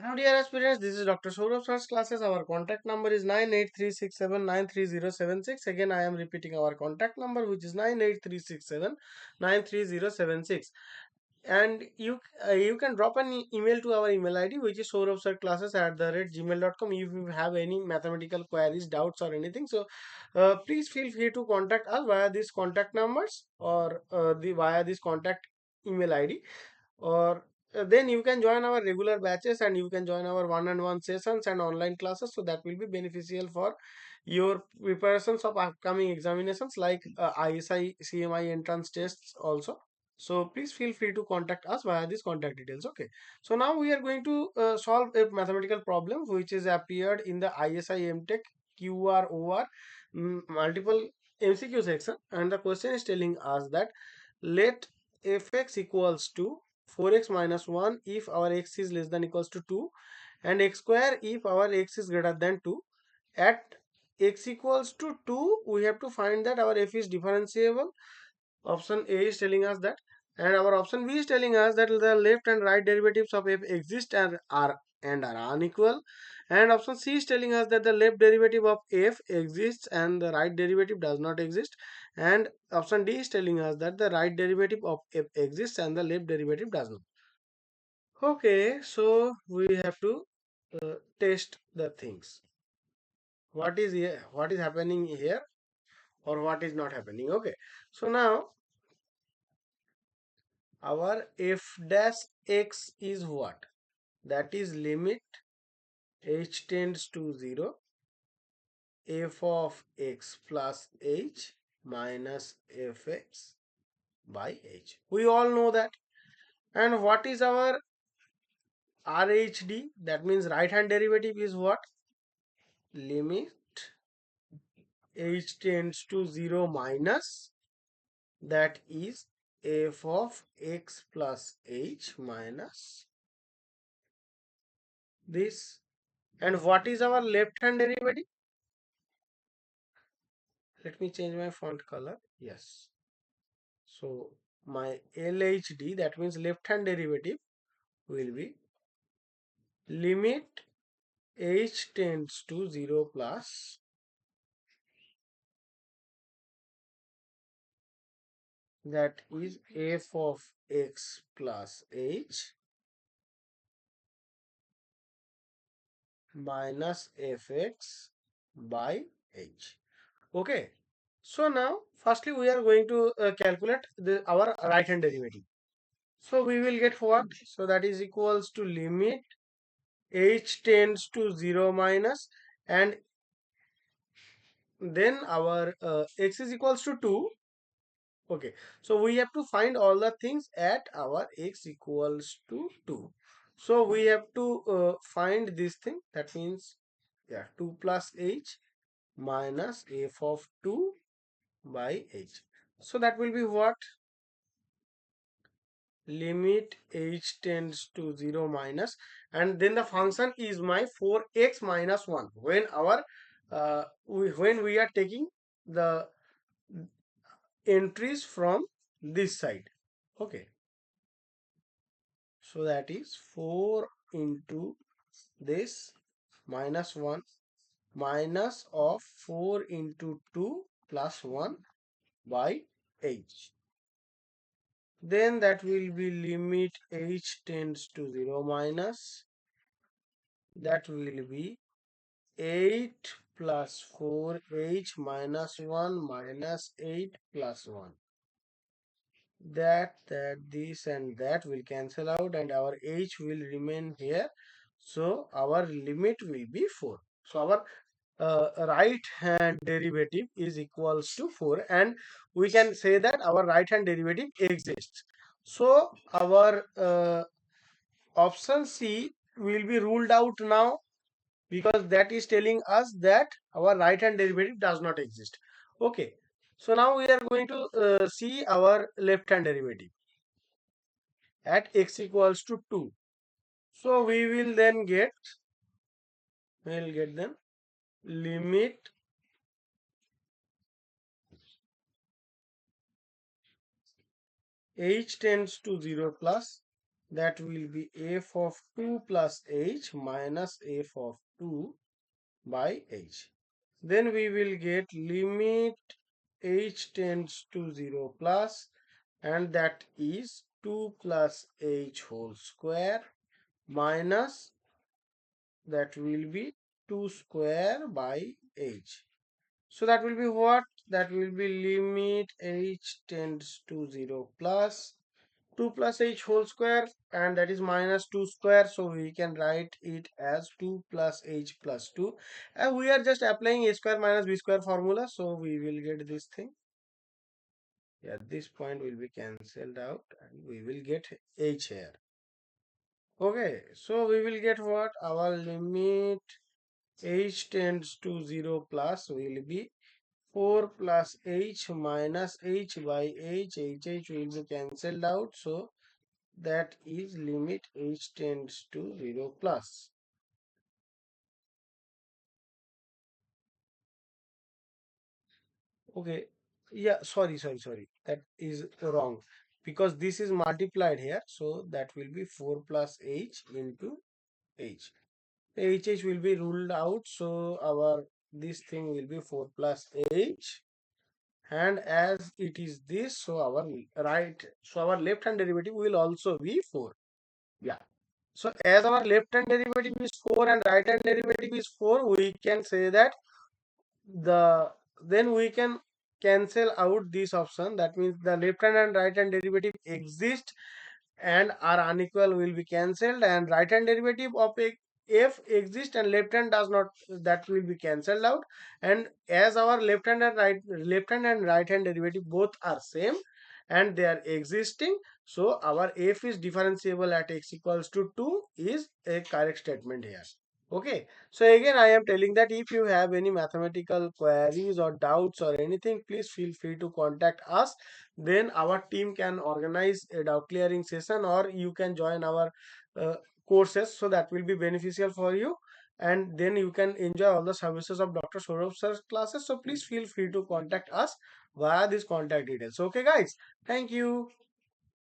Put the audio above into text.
Hello dear aspirants, this is Dr. Sourav first classes. Our contact number is 98367930076. Again, I am repeating our contact number, which is 98367930076. And you can drop an email to our email ID, which is souravsirclasses@gmail.com, if you have any mathematical queries, doubts or anything. So please feel free to contact us via these contact numbers or via this contact email ID, or then you can join our regular batches and you can join our one-on-one sessions and online classes, so that will be beneficial for your preparations of upcoming examinations like ISI CMI entrance tests also. So please feel free to contact us via these contact details. Okay, so now we are going to solve a mathematical problem which is appeared in the ISI MTech QROR multiple MCQ section, and the question is telling us that let fx equals to 4x minus 1 if our x is less than equals to 2, and x square if our x is greater than 2. At x equals to 2, we have to find that our f is differentiable. Option A is telling us that, and our option B is telling us that the left and right derivatives of f exist and are unequal, and option C is telling us that the left derivative of f exists and the right derivative does not exist, and option D is telling us that the right derivative of f exists and the left derivative does not. Okay, so we have to test the things. What is here? What is happening here, or what is not happening? Okay, so now our f dash x is what? That is limit h tends to 0 f of x plus h minus fx by h. We all know that. And what is our RHD? That means right hand derivative is what? Limit h tends to 0 minus, that is f of x plus h minus this. And what is our left hand derivative? Let me change my font color. Yes. So my LHD, that means left hand derivative, will be limit h tends to 0 plus, that is f of x plus h minus fx by h. Okay. So now firstly we are going to calculate our right hand derivative. So we will get what? So that is equals to limit h tends to 0 minus, and then our x is equals to 2. Okay, so we have to find all the things at our x equals to 2. So we have to find this thing, that means, yeah, 2 plus h minus f of 2 by h. So that will be what? Limit h tends to 0 minus, and then the function is my 4x minus 1 when our when we are taking the entries from this side. Okay, so that is 4 into this minus 1 minus of 4 into 2 plus 1 by h. Then that will be limit h tends to 0 minus, that will be 8 plus 4h minus 1 minus 8 plus 1. That this and that will cancel out, and our h will remain here. So our limit will be 4. So our right hand derivative is equals to 4, and we can say that our right hand derivative exists. So our option C will be ruled out now, because that is telling us that our right hand derivative does not exist. Okay, so now we are going to see our left hand derivative at x equals to 2. So we will then get, then limit h tends to 0 plus, that will be f of 2 plus h minus f of 2 by h. Then we will get limit h tends to 0 plus, and that is 2 plus h whole square minus, that will be 2 square by h. So that will be what? That will be limit h tends to 0 plus 2 plus h whole square, and that is minus 2 square, so we can write it as 2 plus h plus 2, and we are just applying a square minus b square formula, so we will get this thing. Yeah, this point will be cancelled out and we will get h here. Okay, so we will get what? Our limit h tends to 0 plus will be 4 plus h minus h by h will be cancelled out, so that is limit h tends to 0 plus. Okay, yeah, sorry, that is wrong, because this is multiplied here, so that will be 4 plus h into h. H will be ruled out, so our this thing will be 4 plus h, and as it is this, so our left hand derivative will also be 4. Yeah. So as our left hand derivative is 4 and right hand derivative is 4, we can say that the then we can cancel out this option. That means the left hand and right hand derivative exist and are unequal will be cancelled, and right hand derivative of a f exists and left hand does not, that will be cancelled out. And as our left hand and right hand derivative both are same and they are existing, so our f is differentiable at x equals to 2 is a correct statement here. Okay, so again I am telling that if you have any mathematical queries or doubts or anything, please feel free to contact us. Then our team can organize a doubt clearing session, or you can join our uh, courses, so that will be beneficial for you. And then you can enjoy all the services of Dr. Sourav sir's classes. So please feel free to contact us via these contact details. Okay, guys, thank you.